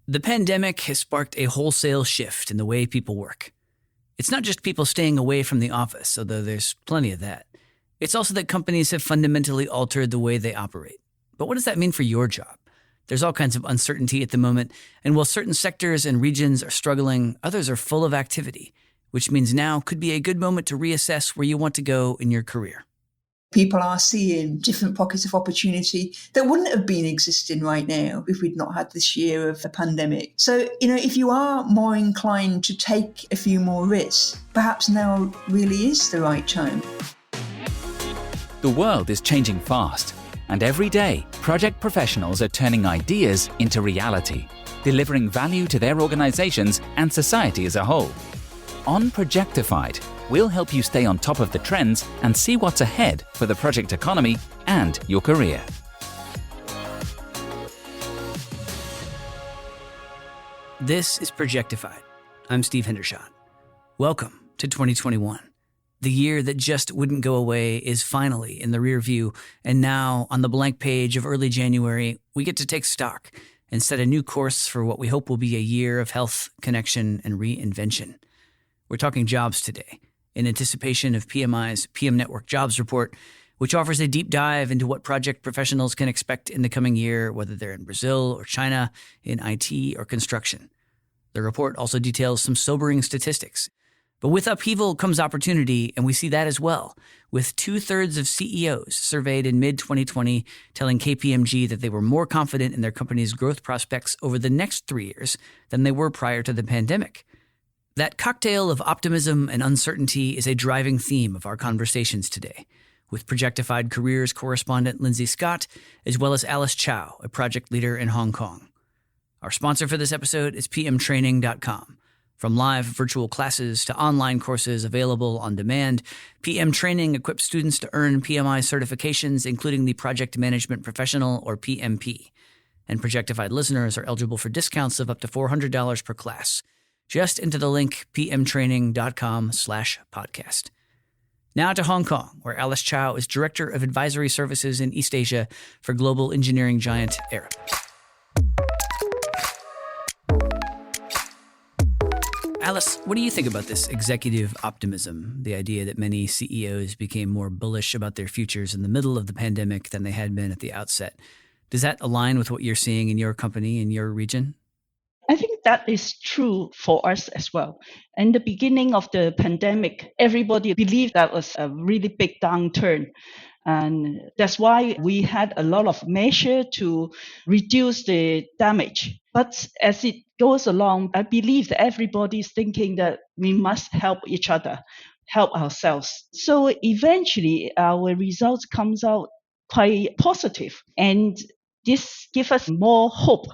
The pandemic has sparked a wholesale shift in the way people work. It's not just people staying away from the office, although there's plenty of that. It's also that companies have fundamentally altered the way they operate. But what does that mean for your job? There's all kinds of uncertainty at the moment, and while certain sectors and regions are struggling, others are full of activity, which means now could be a good moment to reassess where you want to go in your career. People are seeing different pockets of opportunity that wouldn't have been existing right now if we'd not had this year of the pandemic. So, if you are more inclined to take a few more risks, perhaps now really is the right time. The world is changing fast, and every day, project professionals are turning ideas into reality, delivering value to their organizations and society as a whole. On Projectified, we'll help you stay on top of the trends and see what's ahead for the project economy and your career. This is Projectified. I'm Steve Hendershot. Welcome to 2021. The year that just wouldn't go away is finally in the rear view, and now on the blank page of early January, we get to take stock and set a new course for what we hope will be a year of health, connection, and reinvention. We're talking jobs today, in anticipation of PMI's PM Network Jobs Report, which offers a deep dive into what project professionals can expect in the coming year, whether they're in Brazil or China, in IT or construction. The report also details some sobering statistics. But with upheaval comes opportunity, and we see that as well, with 2/3 of CEOs surveyed in mid-2020 telling KPMG that they were more confident in their company's growth prospects over the next 3 years than they were prior to the pandemic. That cocktail of optimism and uncertainty is a driving theme of our conversations today, with Projectified Careers correspondent Lindsay Scott, as well as Alice Chow, a project leader in Hong Kong. Our sponsor for this episode is pmtraining.com. From live virtual classes to online courses available on demand, PM Training equips students to earn PMI certifications, including the Project Management Professional, or PMP. And Projectified listeners are eligible for discounts of up to $400 per class. Just into the link pmtraining.com/podcast. Now to Hong Kong, where Alice Chow is Director of Advisory Services in East Asia for global engineering giant Arup. Alice, what do you think about this executive optimism, the idea that many CEOs became more bullish about their futures in the middle of the pandemic than they had been at the outset? Does that align with what you're seeing in your company, in your region? I think that is true for us as well. In the beginning of the pandemic, everybody believed that was a really big downturn. And that's why we had a lot of measures to reduce the damage. But as it goes along, I believe that everybody is thinking that we must help each other, help ourselves. So eventually, our results comes out quite positive. And this gives us more hope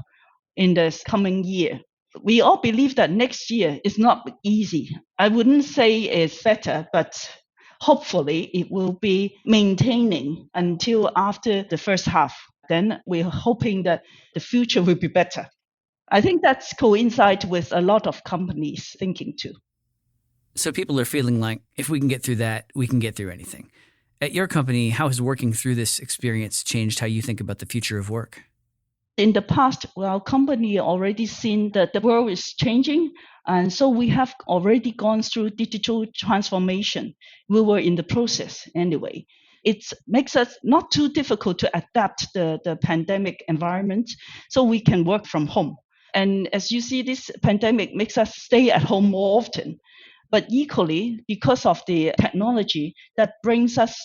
in this coming year. We all believe that next year is not easy. I wouldn't say it's better, but hopefully it will be maintaining until after the first half. Then we're hoping that the future will be better. I think that's coincides with a lot of companies thinking too. So people are feeling like if we can get through that, we can get through anything. At your company, how has working through this experience changed how you think about the future of work? In the past, our company already seen that the world is changing, and so we have already gone through digital transformation. We were in the process anyway. It makes us not too difficult to adapt the pandemic environment, so we can work from home. And as you see, this pandemic makes us stay at home more often. But equally, because of the technology, that brings us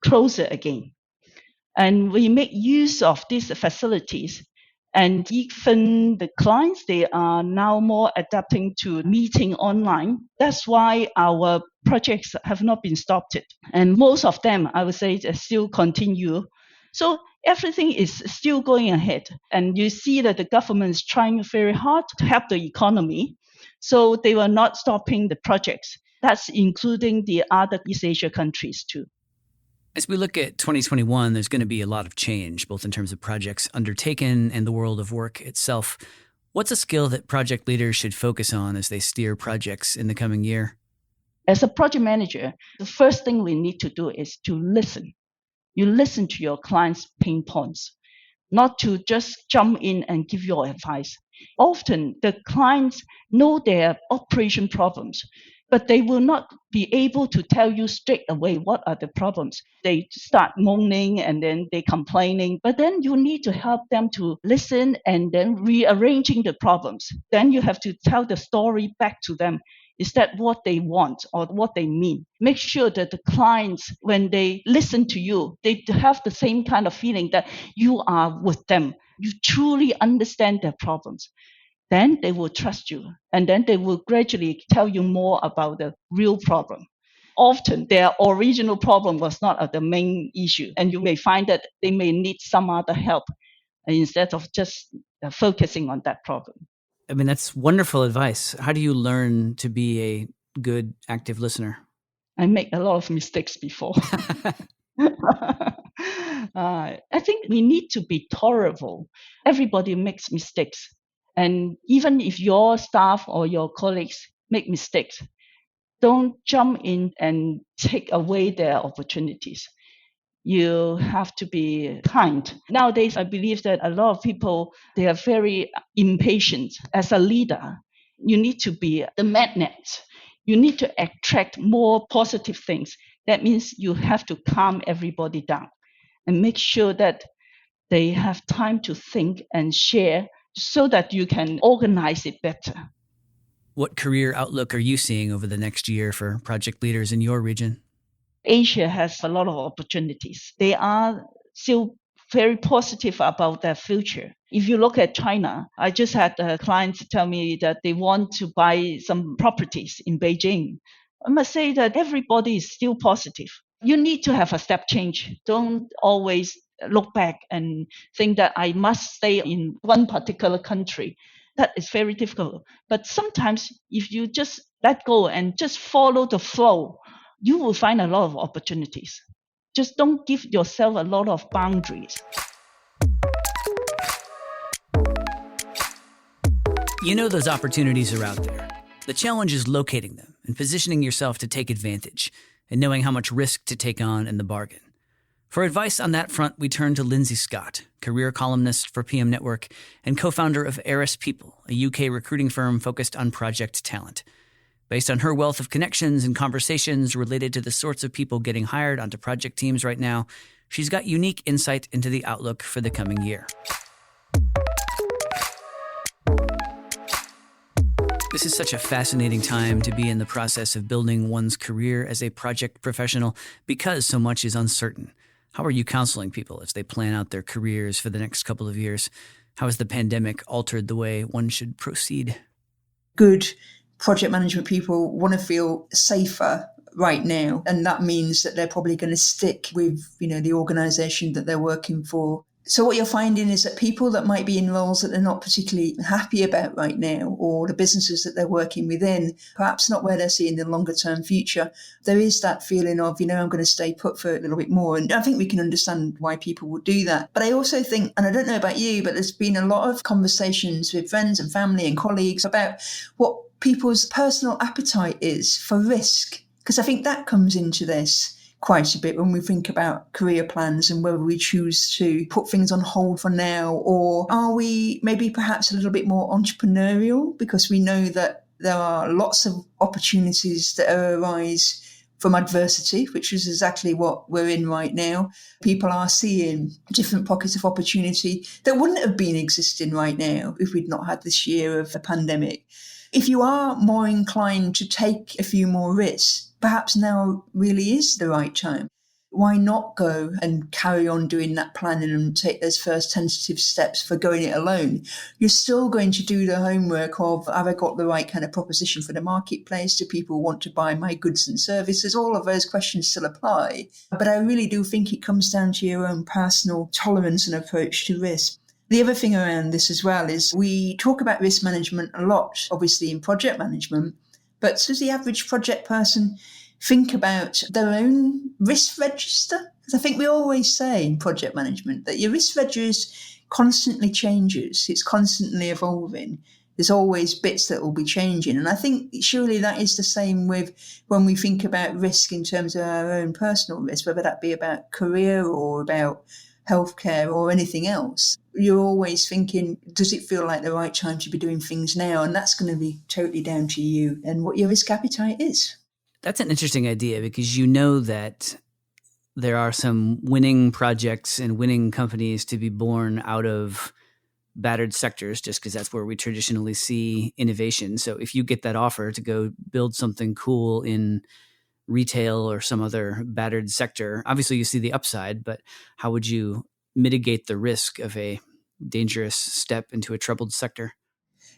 closer again. And we make use of these facilities. And even the clients, they are now more adapting to meeting online. That's why our projects have not been stopped. And most of them, I would say, still continue. So everything is still going ahead. And you see that the government is trying very hard to help the economy. So they were not stopping the projects. That's including the other East Asia countries too. As we look at 2021, there's going to be a lot of change, both in terms of projects undertaken and the world of work itself. What's a skill that project leaders should focus on as they steer projects in the coming year? As a project manager, the first thing we need to do is to listen. You listen to your clients' pain points. not to just jump in and give your advice. Often the clients know their operation problems, but they will not be able to tell you straight away what are the problems. They start moaning and then they complaining, but then you need to help them to listen and then rearranging the problems. Then you have to tell the story back to them. Is that what they want or what they mean? Make sure that the clients, when they listen to you, they have the same kind of feeling that you are with them. You truly understand their problems. Then they will trust you. And then they will gradually tell you more about the real problem. Often their original problem was not the main issue. And you may find that they may need some other help instead of just focusing on that problem. I mean, that's wonderful advice. How do you learn to be a good, active listener? I make a lot of mistakes before. I think we need to be tolerable. Everybody makes mistakes. And even if your staff or your colleagues make mistakes, don't jump in and take away their opportunities. You have to be kind. Nowadays, I believe that a lot of people, they are very impatient. As a leader, you need to be the magnet. You need to attract more positive things. That means you have to calm everybody down and make sure that they have time to think and share so that you can organize it better. What career outlook are you seeing over the next year for project leaders in your region? Asia has a lot of opportunities. They are still very positive about their future. If you look at China, I just had clients tell me that they want to buy some properties in Beijing. I must say that everybody is still positive. You need to have a step change. Don't always look back and think that I must stay in one particular country. That is very difficult. But sometimes if you just let go and just follow the flow, you will find a lot of opportunities. Just don't give yourself a lot of boundaries. You know those opportunities are out there. The challenge is locating them and positioning yourself to take advantage and knowing how much risk to take on in the bargain. For advice on that front, we turn to Lindsay Scott, career columnist for PM Network and co-founder of Arras People, a UK recruiting firm focused on project talent. Based on her wealth of connections and conversations related to the sorts of people getting hired onto project teams right now, she's got unique insight into the outlook for the coming year. This is such a fascinating time to be in the process of building one's career as a project professional because so much is uncertain. How are you counseling people as they plan out their careers for the next couple of years? How has the pandemic altered the way one should proceed? Good project management people want to feel safer right now, and that means that they're probably going to stick with the organization that they're working for. So what you're finding is that people that might be in roles that they're not particularly happy about right now, or the businesses that they're working within, perhaps not where they're seeing the longer term future, there is that feeling of, I'm going to stay put for a little bit more. And I think we can understand why people would do that. But I also think, and I don't know about you, but there's been a lot of conversations with friends and family and colleagues about what people's personal appetite is for risk. Because I think that comes into this quite a bit when we think about career plans and whether we choose to put things on hold for now, or are we maybe perhaps a little bit more entrepreneurial because we know that there are lots of opportunities that arise from adversity, which is exactly what we're in right now. People are seeing different pockets of opportunity that wouldn't have been existing right now if we'd not had this year of the pandemic. If you are more inclined to take a few more risks, perhaps now really is the right time. Why not go and carry on doing that planning and take those first tentative steps for going it alone? You're still going to do the homework of, have I got the right kind of proposition for the marketplace? Do people want to buy my goods and services? All of those questions still apply. But I really do think it comes down to your own personal tolerance and approach to risk. The other thing around this as well is we talk about risk management a lot, obviously in project management, but does the average project person think about their own risk register? Because I think we always say in project management that your risk register constantly changes. It's constantly evolving. There's always bits that will be changing. And I think surely that is the same with when we think about risk in terms of our own personal risk, whether that be about career or about healthcare or anything else, you're always thinking, does it feel like the right time to be doing things now? And that's going to be totally down to you and what your risk appetite is. That's an interesting idea, because you know that there are some winning projects and winning companies to be born out of battered sectors, just because that's where we traditionally see innovation. So if you get that offer to go build something cool in retail or some other battered sector, obviously you see the upside, but how would you mitigate the risk of a dangerous step into a troubled sector?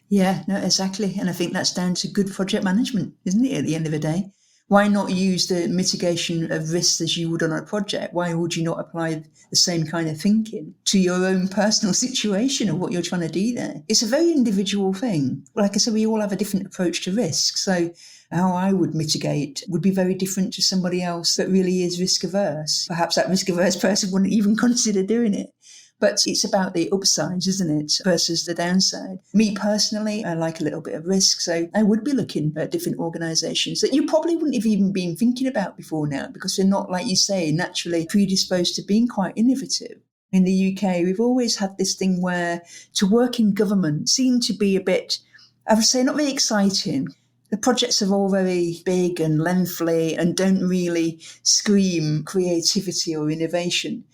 Yeah, no, exactly. And I think that's down to good project management, isn't it, at the end of the day? Why not use the mitigation of risks as you would on a project? Why would you not apply the same kind of thinking to your own personal situation of what you're trying to do there? It's a very individual thing. Like I said, we all have a different approach to risk. So how I would mitigate would be very different to somebody else that really is risk averse. Perhaps that risk averse person wouldn't even consider doing it. But it's about the upsides, isn't it, versus the downside. Me personally, I like a little bit of risk, so I would be looking at different organisations that you probably wouldn't have even been thinking about before now, because they're not, like you say, naturally predisposed to being quite innovative. In the UK, we've always had this thing where to work in government seemed to be a bit, I would say, not very exciting. The projects are all very big and lengthy and don't really scream creativity or innovation.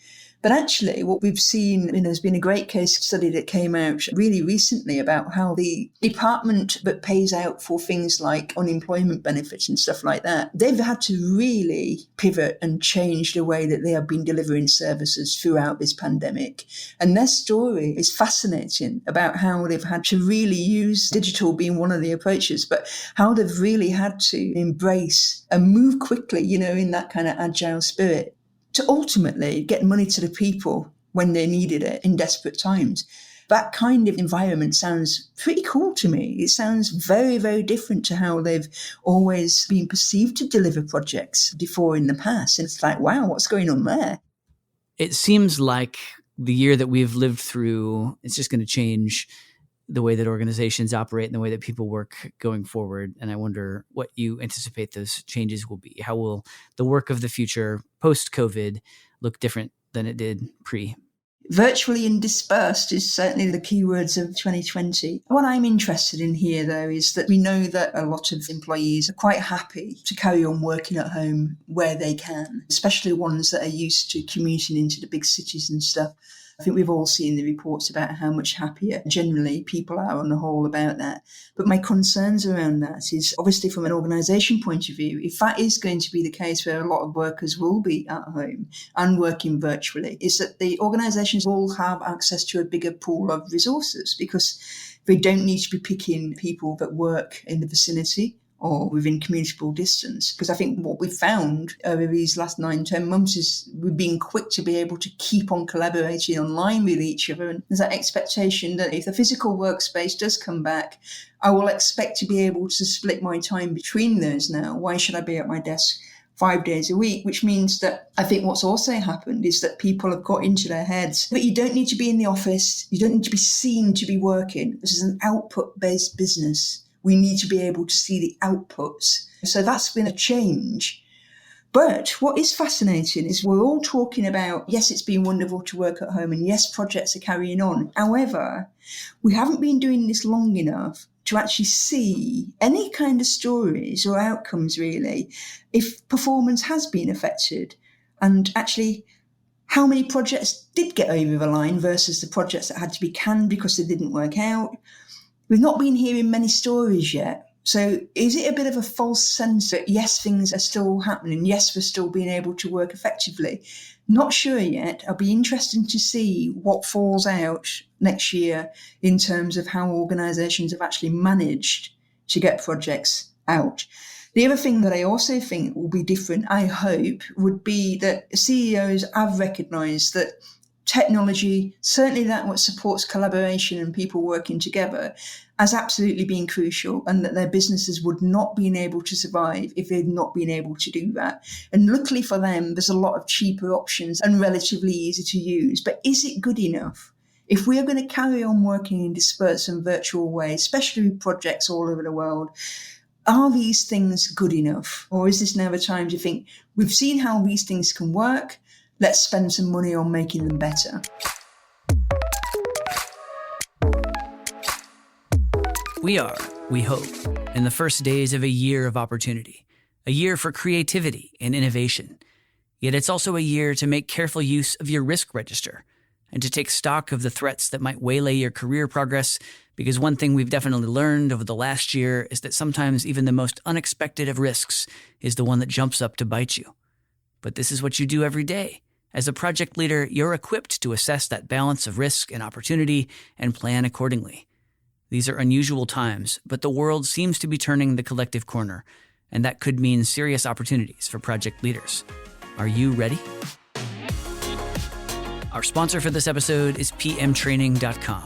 But actually, what we've seen, there's been a great case study that came out really recently about how the department that pays out for things like unemployment benefits and stuff like that, they've had to really pivot and change the way that they have been delivering services throughout this pandemic. And their story is fascinating about how they've had to really use digital being one of the approaches, but how they've really had to embrace and move quickly, in that kind of agile spirit, to ultimately get money to the people when they needed it in desperate times. That kind of environment sounds pretty cool to me. It sounds very, very different to how they've always been perceived to deliver projects before in the past. And it's like, wow, what's going on there? It seems like the year that we've lived through, it's just going to change the way that organizations operate and the way that people work going forward. And I wonder what you anticipate those changes will be. How will the work of the future post-COVID look different than it did pre? Virtually and dispersed is certainly the keywords of 2020. What I'm interested in here, though, is that we know that a lot of employees are quite happy to carry on working at home where they can, especially ones that are used to commuting into the big cities and stuff. I think we've all seen the reports about how much happier generally people are on the whole about that. But my concerns around that is obviously from an organisation point of view, if that is going to be the case where a lot of workers will be at home and working virtually, is that the organisations will have access to a bigger pool of resources because they don't need to be picking people that work in the vicinity or within commutable distance. Because I think what we've found over these last 9-10 months is we've been quick to be able to keep on collaborating online with each other. And there's that expectation that if the physical workspace does come back, I will expect to be able to split my time between those now. Why should I be at my desk 5 days a week? Which means that I think what's also happened is that people have got into their heads that you don't need to be in the office, you don't need to be seen to be working. This is an output-based business. We need to be able to see the outputs. So that's been a change. But what is fascinating is we're all talking about, yes, it's been wonderful to work at home and yes, projects are carrying on. However, we haven't been doing this long enough to actually see any kind of stories or outcomes really, if performance has been affected and actually how many projects did get over the line versus the projects that had to be canned because they didn't work out. We've not been hearing many stories yet. So is it a bit of a false sense that, yes, things are still happening? Yes, we're still being able to work effectively. Not sure yet. I'll be interested to see what falls out next year in terms of how organisations have actually managed to get projects out. The other thing that I also think will be different, I hope, would be that CEOs have recognised that technology, certainly that what supports collaboration and people working together, has absolutely been crucial, and that their businesses would not been able to survive if they'd not been able to do that. And luckily for them, there's a lot of cheaper options and relatively easy to use. But is it good enough? If we are going to carry on working in dispersed and virtual ways, especially with projects all over the world, are these things good enough? Or is this now the time to think, we've seen how these things can work, let's spend some money on making them better. We are, we hope, in the first days of a year of opportunity, a year for creativity and innovation. Yet it's also a year to make careful use of your risk register and to take stock of the threats that might waylay your career progress, because one thing we've definitely learned over the last year is that sometimes even the most unexpected of risks is the one that jumps up to bite you. But this is what you do every day. As a project leader, you're equipped to assess that balance of risk and opportunity and plan accordingly. These are unusual times, but the world seems to be turning the collective corner, and that could mean serious opportunities for project leaders. Are you ready? Our sponsor for this episode is pmtraining.com.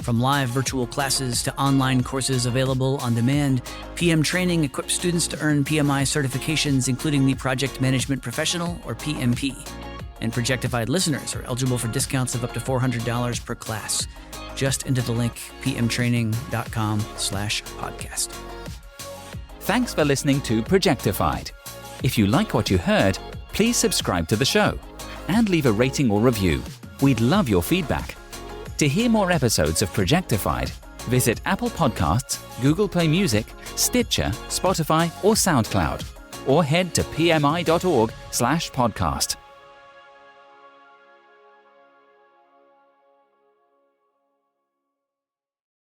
From live virtual classes to online courses available on demand, PM Training equips students to earn PMI certifications, including the Project Management Professional, or PMP. And Projectified listeners are eligible for discounts of up to $400 per class. Just enter the link pmtraining.com/podcast. Thanks for listening to Projectified. If you like what you heard, please subscribe to the show and leave a rating or review. We'd love your feedback. To hear more episodes of Projectified, visit Apple Podcasts, Google Play Music, Stitcher, Spotify, or SoundCloud, or head to pmi.org/podcast.